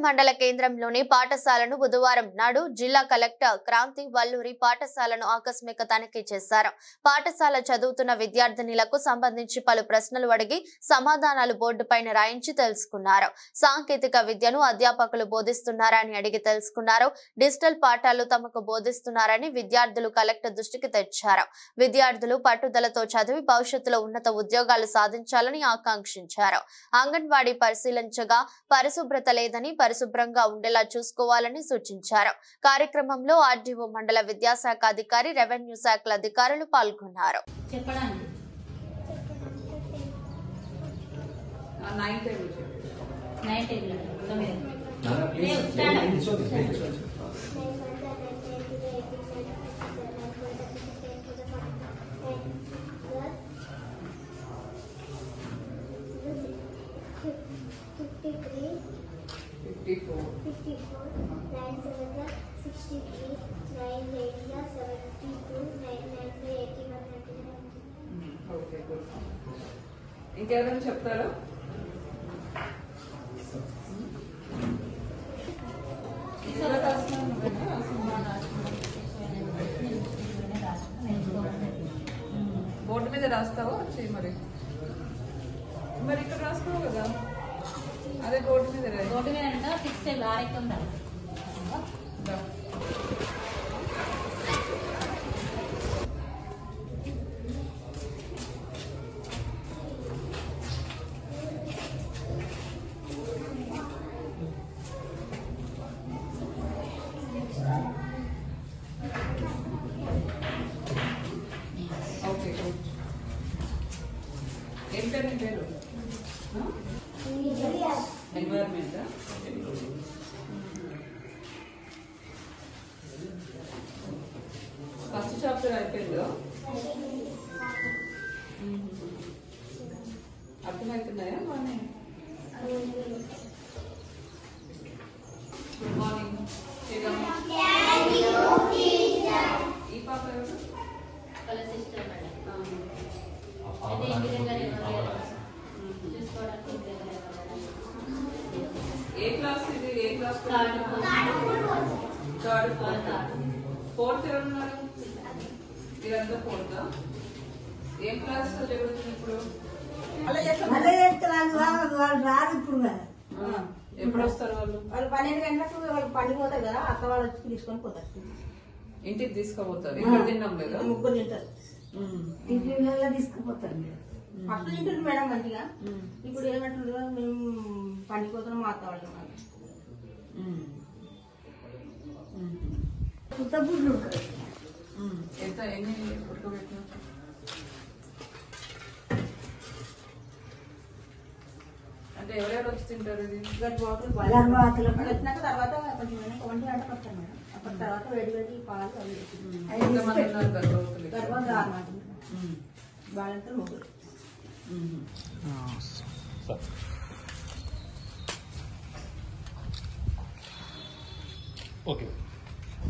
మండల కేంద్రంలోని పాఠశాలను బుధవారం నాడు జిల్లా కలెక్టర్ క్రాంతి వల్లూరి పాఠశాలను ఆకస్మిక తనిఖీ చేశారు. పాఠశాల చదువుతున్న విద్యార్థినులకు సంబంధించి పలు ప్రశ్నలు అడిగి సమాధానాలు బోర్డుపైన రాయించి తెలుసుకున్నారు. సాంకేతిక విద్యను అధ్యాపకులు బోధిస్తున్నారని అడిగి తెలుసుకున్నారు. డిజిటల్ పాఠాలు తమకు బోధిస్తున్నారని విద్యార్థులు కలెక్టర్ దృష్టికి తెచ్చారు. విద్యార్థులు పట్టుదలతో చదివి భవిష్యత్తులో ఉన్నత ఉద్యోగాలు సాధించాలని ఆకాంక్షించారు. అంగన్వాడీ పరిశీలించగా పరిశుభ్రత లేదని పరిశుభ్రంగా ఉండేలా చూసుకోవాలని సూచించారు. కార్యక్రమంలో ఆర్డీఓ మండల విద్యాశాఖ అధికారి, రెవెన్యూ శాఖల అధికారులు పాల్గొన్నారు. ఇంకెవరైనా చెప్తారా? బోర్డు మీద రాస్తావా? వచ్చి మరి ఇక్కడ రాస్తావు కదా, అదే బోర్డు మీద పేరు ఎన్వైరన్మెంట్. ఫస్ట్ చాప్టర్ అయిపోయిందో? అర్థమవుతున్నాయా? Good morning. ఈ పాప ఎవరు? ఏ క్లాస్ ఇది? ఏ క్లాస్? థర్డ్, ఫోర్త్ ఎవరున్నారు? మీరంతా ఫోర్త్. ఏం క్లాస్ జరుగుతుంది ఇప్పుడు? ఎప్పుడు వస్తారు వాళ్ళు? 12 గంటలకు వాళ్ళు పనికి పోతారు కదా, అక్క వాళ్ళు వచ్చి తీసుకొని పోతారు. ఇంటికి తీసుకుపోతారు? ఇక్కడ తిన్నాం లేదా? ముగ్గురు తింటారు. టిఫిన్లలో తీసుకుపోతారు. ఫస్ట్ తింటుంది మేడం మంచిగా. ఇప్పుడు ఏమంటుందో మేము పనికి పోతున్నాం, మా అక్క వాళ్ళు గుడ్లు ఉంటారు. ఎంత ఎన్ని ఉడకబెట్టిన? అంటే ఎవరెవరు వచ్చి తింటారు? ఇది వచ్చినాక తర్వాత కొంచెం 1 గంటకు వస్తాను మేడం. అప్పటి తర్వాత వేడి వేడి పాలు గర్భవతులు 6 మాటలు, బాలంతా 3. ఓకే.